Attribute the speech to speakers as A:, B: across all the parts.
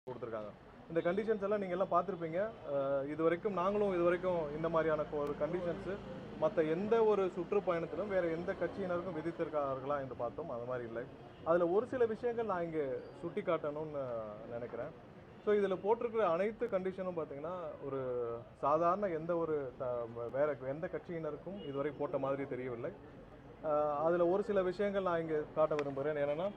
A: கொடுத்துருக்காங்க. இந்த கண்டிஷன்ஸ் எல்லாம் நீங்கள் எல்லாம் பார்த்துருப்பீங்க. இதுவரைக்கும் நாங்களும் இதுவரைக்கும் இந்த மாதிரியான ஒரு கண்டிஷன்ஸு மற்ற எந்த ஒரு சுற்றுப்பயணத்திலும் வேறு எந்த கட்சியினருக்கும் விதித்திருக்கார்களா என்று பார்த்தோம். அது மாதிரி இல்லை. அதில் ஒரு சில விஷயங்கள் நான் இங்கே சுட்டி காட்டணும்னு நினைக்கிறேன். ஸோ இதில் போட்டிருக்கிற அனைத்து கண்டிஷனும் பார்த்தீங்கன்னா ஒரு சாதாரண எந்த ஒரு வேறு எந்த கட்சியினருக்கும் இதுவரை போட்ட மாதிரி தெரியவில்லை. அதில் ஒரு சில விஷயங்கள் நான் இங்கே காட்ட விரும்புகிறேன். என்னென்னா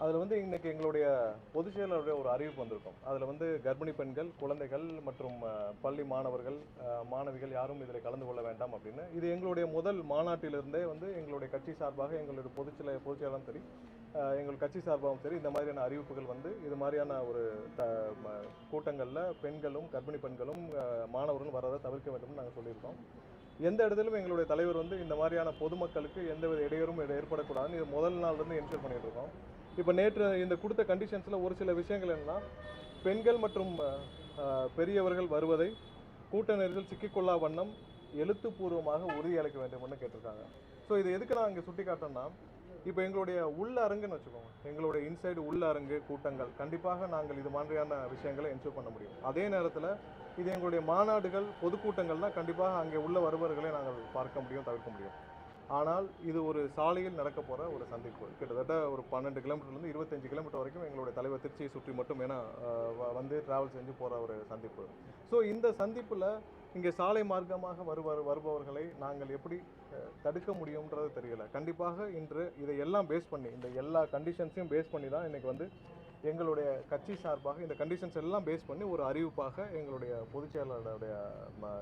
A: அதில் வந்து இன்றைக்கி எங்களுடைய பொதுச் செயலாளருடைய ஒரு அறிவிப்பு வந்திருக்கும். அதில் கர்ப்பிணி பெண்கள், குழந்தைகள் மற்றும் பள்ளி மாணவர்கள், மாணவிகள் யாரும் இதில் கலந்து கொள்ள வேண்டாம் அப்படின்னு. இது எங்களுடைய முதல் மாநாட்டிலிருந்தே எங்களுடைய கட்சி சார்பாக எங்களுடைய பொதுச் செயலாளரும் சரி, எங்கள் கட்சி சார்பாகவும் சரி, இந்த மாதிரியான அறிவிப்புகள் இது மாதிரியான ஒரு கூட்டங்களில் பெண்களும் கர்ப்பிணி பெண்களும் மாணவர்களும் வர்றதை தவிர்க்க வேண்டும்னு நாங்கள் சொல்லியிருக்கோம். எந்த இடத்திலும் எங்களுடைய தலைவர் இந்த மாதிரியான பொதுமக்களுக்கு எந்தவித இடையூறும் ஏற்படக்கூடாதுன்னு இது முதல் நாள்லேருந்து என்ஷூர் பண்ணிட்டு இருக்கோம். இப்போ நேற்று இந்த கொடுத்த கண்டிஷன்ஸில் ஒரு சில விஷயங்கள் என்னன்னா, பெண்கள் மற்றும் பெரியவர்கள் வருவதை கூட்ட நெரிசல் சிக்கிக்கொள்ளா வண்ணம் எழுத்துப்பூர்வமாக உறுதியளிக்க வேண்டும்னு கேட்டிருக்காங்க. ஸோ இது எதுக்கு நான் இங்கே சுட்டி காட்டோம்னா, இப்போ எங்களுடைய உள்ள அரங்குன்னு வச்சுக்கோங்க, எங்களுடைய இன்சைடு உள்ள அரங்கு கூட்டங்கள் கண்டிப்பாக நாங்கள் இது மாதிரியான விஷயங்களை என்ஷூர் பண்ண முடியும். அதே நேரத்தில் இது எங்களுடைய மாநாடுகள் பொதுக்கூட்டங்கள்னால் கண்டிப்பாக அங்கே உள்ள வருபவர்களை நாங்கள் பார்க்க முடியும், தவிர்க்க முடியும். ஆனால் இது ஒரு சாலையில் நடக்க போகிற ஒரு சந்திப்பு. கிட்டத்தட்ட ஒரு 12 கிலோமீட்டர்லேருந்து 25 கிலோமீட்டர் வரைக்கும் எங்களுடைய தலைவர் திருச்சியை சுற்றி மட்டும் ட்ராவல் செஞ்சு போகிற ஒரு சந்திப்பு. ஸோ இந்த சந்திப்பில் இங்கே சாலை மார்க்கமாக வருபவர்களை நாங்கள் எப்படி தடுக்க முடியும்ன்றது தெரியல. கண்டிப்பாக இன்று இதையெல்லாம் பேஸ் பண்ணி, இந்த எல்லா கண்டிஷன்ஸையும் பேஸ் பண்ணி தான் இன்றைக்கி எங்களுடைய கட்சி சார்பாக இந்த கண்டிஷன்ஸ் எல்லாம் பேஸ் பண்ணி ஒரு அறிவிப்பாக எங்களுடைய பொதுச் செயலாளருடைய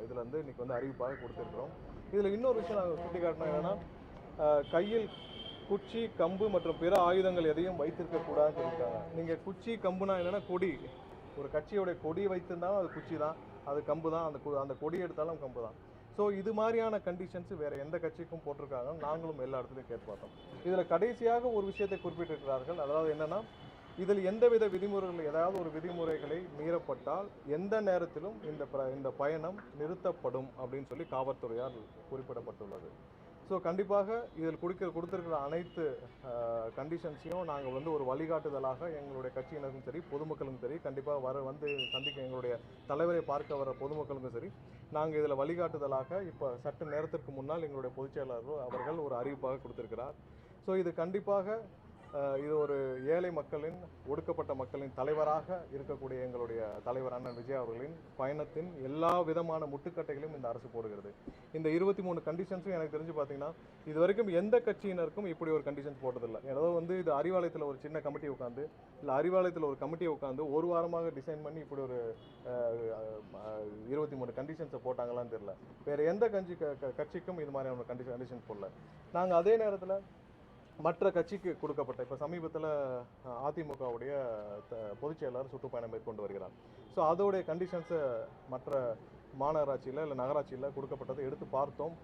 A: இதில் இன்றைக்கி அறிவிப்பாக கொடுத்துருக்குறோம். இதில் இன்னொரு விஷயம் நாங்கள் சுட்டி காட்டணும். என்னென்னா, கையில் குச்சி, கம்பு மற்றும் பிற ஆயுதங்கள் எதையும் வைத்திருக்கக்கூடாதுன்னு சொல்லியிருக்காங்க. நீங்கள் குச்சி, கம்புனா என்னென்னா கொடி, ஒரு கட்சியோடைய கொடி வைத்திருந்தாலும் அது குச்சி தான், அது கம்பு தான், அந்த கொடி எடுத்தாலும் கம்பு தான். ஸோ இது மாதிரியான கண்டிஷன்ஸ் வேறு எந்த கட்சிக்கும் போட்டிருக்காங்க, நாங்களும் எல்லா இடத்துலையும் கேட்டு பார்த்தோம். இதில் கடைசியாக ஒரு விஷயத்தை குறிப்பிட்டிருக்கிறார்கள். அதாவது என்னென்னா, இதில் எந்தவித விதிமுறைகள், ஏதாவது ஒரு விதிமுறைகளை மீறப்பட்டால் எந்த நேரத்திலும் இந்த பயணம் நிறுத்தப்படும் அப்படின்னு சொல்லி காவல்துறையால் குறிப்பிடப்பட்டுள்ளது. ஸோ கண்டிப்பாக இதில் கொடுத்துருக்கிற அனைத்து கண்டிஷன்ஸையும் நாங்கள் ஒரு வழிகாட்டுதலாக எங்களுடைய கட்சியினருக்கும் சரி, பொதுமக்களுக்கும் சரி, கண்டிப்பாக சந்திக்க எங்களுடைய தலைவரை பார்க்க வர பொதுமக்களுக்கும் சரி, நாங்கள் இதில் வழிகாட்டுதலாக இப்போ சற்று நேரத்திற்கு முன்னால் எங்களுடைய பொதுச் செயலாளர் அவர்கள் ஒரு அறிவிப்பாக கொடுத்திருக்கிறார். ஸோ இது கண்டிப்பாக இது ஒரு ஏழை மக்களின், ஒடுக்கப்பட்ட மக்களின் தலைவராக இருக்கக்கூடிய எங்களுடைய தலைவர் அண்ணன் விஜய் அவர்களின் பயணத்தின் எல்லா விதமான முட்டுக்கட்டைகளையும் இந்த அரசு போடுகிறது. இந்த 23 கண்டிஷன்ஸும் எனக்கு தெரிஞ்சு பார்த்தீங்கன்னா இது வரைக்கும் எந்த கட்சியினருக்கும் இப்படி ஒரு கண்டிஷன்ஸ் போட்டதில்லை. ஏதோ இது அறிவாலயத்தில் ஒரு சின்ன கமிட்டி உட்காந்து, இல்லை அறிவாலயத்தில் ஒரு கமிட்டியை உட்காந்து ஒரு வாரமாக டிசைன் பண்ணி இப்படி ஒரு 23 கண்டிஷன்ஸை போட்டாங்களான்னு தெரியல. வேறு எந்த கட்சிக்கும் இது மாதிரியான ஒரு கண்டிஷன்ஸ் போடல. நாங்கள் அதே நேரத்தில் மற்ற கட்சிக்கு கொடுக்கப்பட்ட, இப்போ சமீபத்தில் அதிமுகவுடைய பொதுச் செயலாளர் சுற்றுப்பயணம் மேற்கொண்டு வருகிறார். ஸோ அதோடைய கண்டிஷன்ஸை மற்ற மாநகராட்சியில் இல்லை நகராட்சியில் கொடுக்கப்பட்டதை எடுத்து பார்த்தோம்.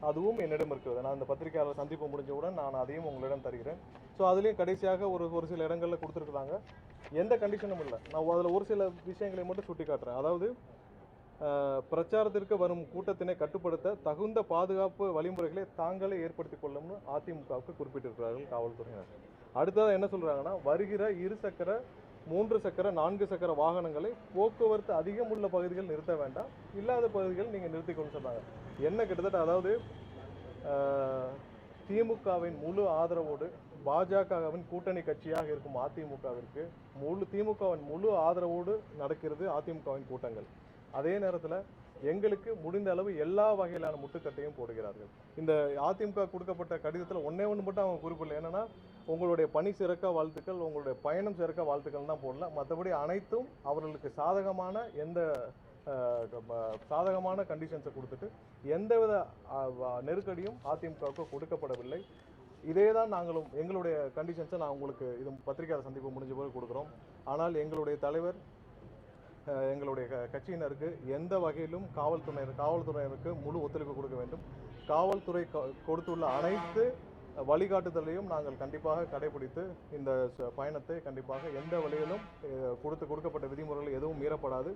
A: அதுவும் என்னிடம் இருக்கிறது. நான் இந்த பத்திரிகையாளர் சந்திப்பு முடிஞ்சவுடன் நான் அதையும் உங்களிடம் தருகிறேன். ஸோ அதுலேயும் கடைசியாக ஒரு சில இடங்களில் கொடுத்துருக்குறாங்க. எந்த கண்டிஷனும் இல்லை. நான் அதில் ஒரு சில விஷயங்களை மட்டும் சுட்டி காட்டுறேன். அதாவது பிரச்சாரத்திற்கு வரும் கூட்டத்தினை கட்டுப்படுத்த தகுந்த பாதுகாப்பு வழிமுறைகளை தாங்களே ஏற்படுத்திக் கொள்ளும்னு அதிமுகவுக்கு குறிப்பிட்டிருக்கிறார்கள் காவல்துறையினர். அடுத்ததாக என்ன சொல்றாங்கன்னா, வருகிற 2 சக்கர, 3 சக்கர, 4 சக்கர வாகனங்களை போக்குவரத்து அதிகம் உள்ள பகுதிகள் நிறுத்த வேண்டாம், இல்லாத பகுதிகள் நீங்கள் நிறுத்திக்கொண்டு சொன்னாங்க. என்ன கிட்டத்தட்ட, அதாவது திமுகவின் முழு ஆதரவோடு பாஜகவின் கூட்டணி கட்சியாக இருக்கும் அதிமுகவிற்கு திமுகவின் முழு ஆதரவோடு நடக்கிறது அதிமுகவின் கூட்டங்கள். அதே நேரத்தில் எங்களுக்கு முடிந்த அளவு எல்லா வகையிலான முட்டுக்கட்டையும் போடுகிறார்கள். இந்த அதிமுக கொடுக்கப்பட்ட கடிதத்தில் ஒன்று மட்டும் அவங்க குறிப்பிடல. என்னன்னா, உங்களுடைய பணி சிறக்க வாழ்த்துக்கள், உங்களுடைய பயணம் சிறக்க வாழ்த்துக்கள் தான் போடல. மற்றபடி அனைத்தும் அவர்களுக்கு சாதகமான கண்டிஷன்ஸை கொடுத்துட்டு எந்தவித நெருக்கடியும் அதிமுகவுக்கு கொடுக்கப்படவில்லை. இதே தான் நாங்களும் எங்களுடைய கண்டிஷன்ஸை நான் உங்களுக்கு இது பத்திரிகையாளர் சந்திப்பு முடிஞ்ச போது கொடுக்குறோம். ஆனால் எங்களுடைய தலைவர் எங்களுடைய கட்சியினருக்கு எந்த வகையிலும் காவல்துறையினருக்கு முழு ஒத்துழைப்பு கொடுக்க வேண்டும். காவல்துறை கொடுத்துள்ள அனைத்து வழிகாட்டுதலையும் நாங்கள் கண்டிப்பாக கடைபிடித்து இந்த பயணத்தை கண்டிப்பாக எந்த வழியிலும் கொடுக்கப்பட்ட விதிமுறைகள் எதுவும் மீறப்படாது.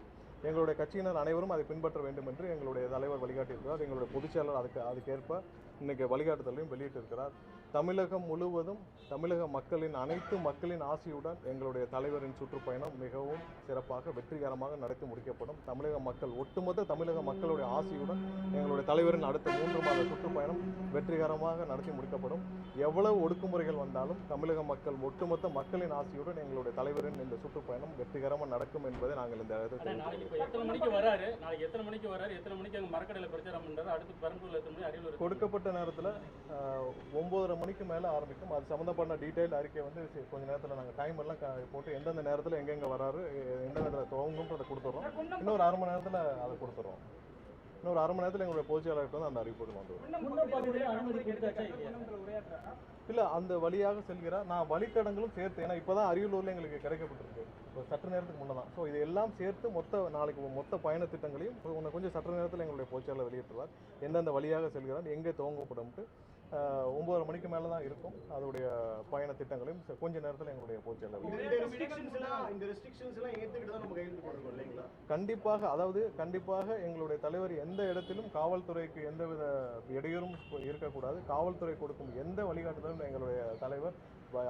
A: எங்களுடைய கட்சியினர் அனைவரும் அதை பின்பற்ற வேண்டும் என்று எங்களுடைய தலைவர் வழிகாட்டியிருக்கிறார். எங்களுடைய பொதுச்செயலாளர் அதுக்கேற்ப இன்னைக்கு வழிகாட்டுதலையும் வெளியிட்டிருக்கிறார். தமிழகம் முழுவதும் தமிழக அனைத்து மக்களின் ஆசையுடன் எங்களுடைய தலைவரின் சுற்றுப்பயணம் மிகவும் சிறப்பாக வெற்றிகரமாக நடத்தி முடிக்கப்படும். ஒட்டுமொத்த தமிழக மக்களுடைய ஆசையுடன் எங்களுடைய தலைவரின் அடுத்த 3 மாத சுற்றுப்பயணம் வெற்றிகரமாக நடத்தி முடிக்கப்படும். எவ்வளவு ஒடுக்குமுறைகள் வந்தாலும் தமிழக ஒட்டுமொத்த மக்களின் ஆசையுடன் எங்களுடைய தலைவரின் இந்த சுற்றுப்பயணம் வெற்றிகரமாக நடக்கும் என்பதை நாங்கள் இந்த கொடுக்கப்பட்ட நேரத்தில் 9:30 மணிக்கு மேலே ஆரம்பிக்கும். அது சம்மந்தப்பட்ட டீட்டெயில் அறிக்கை வந்து கொஞ்ச நேரத்தில் நாங்கள் டைம் எல்லாம் போட்டு எந்தெந்த நேரத்தில் எங்கெங்கே வராரு, எந்த நேரத்தில் துவங்கும்ன்றதை கொடுத்துட்றோம். இன்னொரு 1/2 மணி நேரத்தில் அதை கொடுத்துட்றோம். இன்னொரு 1/2 மணி நேரத்தில் எங்களுடைய பொதுச்செயலாளருக்கு வந்து அந்த அறிவிப்பு வந்துடும். இல்லை, அந்த வழியாக செல்கிறார். நான் வழித்தடங்களும் சேர்த்து, ஏன்னா இப்போ தான் அரியலூரில் எங்களுக்கு கிடைக்கப்பட்டிருக்கு ஒரு சற்று நேரத்துக்கு முன்னே தான். ஸோ இது எல்லாம் சேர்த்து நாளைக்கு மொத்த பயண திட்டங்களையும் கொஞ்சம் சற்று நேரத்தில் எங்களுடைய பொதுச்செயலாளர் வெளியிட்டுருவார். எந்தெந்த வழியாக செல்கிறார், எங்கே துவங்கப்படும்ட்டு 9:30 மணிக்கு மேலே தான் இருக்கும். அதோடைய பயண திட்டங்களையும் கொஞ்ச நேரத்தில் எங்களுடைய பொதுச்செயலாளர் கண்டிப்பாக எங்களுடைய தலைவர் எந்த இடத்திலும் காவல்துறைக்கு எந்தவித இடையூறும் இருக்கக்கூடாது. காவல்துறை கொடுக்கும் எந்த வழிகாட்டுதலும் எங்களுடைய தலைவர்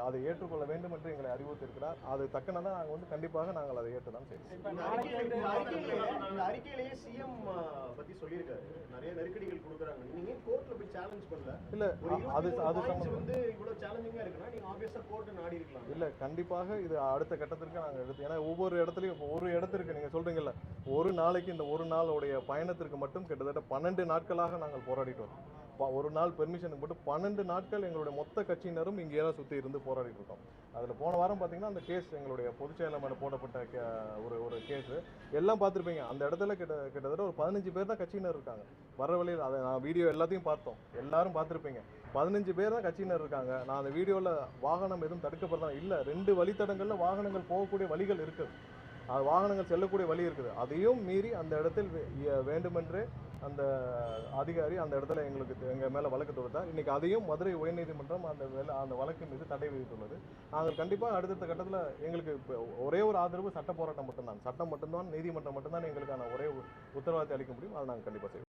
A: அதை ஏற்றுக்கொள்ள வேண்டும் என்று எங்களை அறிவுறுத்திருக்கிறார். அது தக்கனதான் நாங்கள் கண்டிப்பாக நாங்கள் அதை ஏற்றுதான் செய்வோம்.
B: அறிக்கையிலேயே சிஎம் பத்தி சொல்லியிருக்காரு, நிறைய நெருக்கடிகள் கொடுக்குறாங்க. நீங்க கோர்ட்ல போய் சேலஞ்ச் பண்ணல?
A: இல்ல, அது
B: வந்து இவ்வளவு சேலஞ்சிங்கா இருக்குன்னா நீங்க ஆப்வியஸா கோர்ட் நாடி இருக்கலாம்.
A: இல்ல, கண்டிப்பாக இது அடுத்த கட்டத்திற்கு நாங்கள் எடுத்து, ஏன்னா ஒவ்வொரு இடத்துலையும் ஒரு இடத்திற்கு நீங்க சொல்றீங்கல்ல, ஒரு நாளைக்கு இந்த ஒரு நாளுடைய பயணத்திற்கு மட்டும் கிட்டத்தட்ட 12 நாட்களாக நாங்கள் போராடிட்டு வரோம். ஒரு நாள் பெர்மிஷனுக்கு போட்டு 12 நாட்கள் எங்களுடைய மொத்த கட்சியினரும் இங்கே தான் சுற்றி இருந்து போராடிட்டு இருக்கோம். அதில் போன வாரம் பார்த்தீங்கன்னா அந்த கேஸ் எங்களுடைய பொதுச்செயலாளர் மேலே போடப்பட்ட ஒரு கேஸு எல்லாம் பார்த்துருப்பீங்க. அந்த இடத்துல கிட்டத்தட்ட ஒரு 15 பேர் தான் கட்சியினர் இருக்காங்க. வர வழியில் அதை நான் வீடியோ எல்லாத்தையும் பார்த்தோம், எல்லாரும் பார்த்துருப்பீங்க. 15 பேர் தான் கட்சியினர் இருக்காங்க. நான் அந்த வீடியோவில் வாகனம் எதுவும் தடுக்கப்படுறதா இல்லை, 2 வழித்தடங்களில் வாகனங்கள் போகக்கூடிய வழிகள் இருக்குது, வாகனங்கள் செல்லக்கூடிய வழி இருக்குது. அதையும் மீறி அந்த இடத்தில் வேண்டுமென்றே அந்த அதிகாரி அந்த இடத்துல எங்கள் மேலே வழக்கு தொடுத்தார். இன்னைக்கு அதையும் மதுரை உயர்நீதிமன்றம் அந்த வழக்கு மீது தடை விதித்துள்ளது. நாங்கள் கண்டிப்பாக அடுத்த கட்டத்தில் எங்களுக்கு ஒரே ஒரு ஆதரவு சட்ட போராட்டம் மட்டும்தான். சட்டம் மட்டும்தான், நீதிமன்றம் மட்டும்தான் எங்களுக்கான ஒரே உத்தரவாதத்தை அளிக்க முடியும். அதை நாங்கள் கண்டிப்பாக செய்வோம்.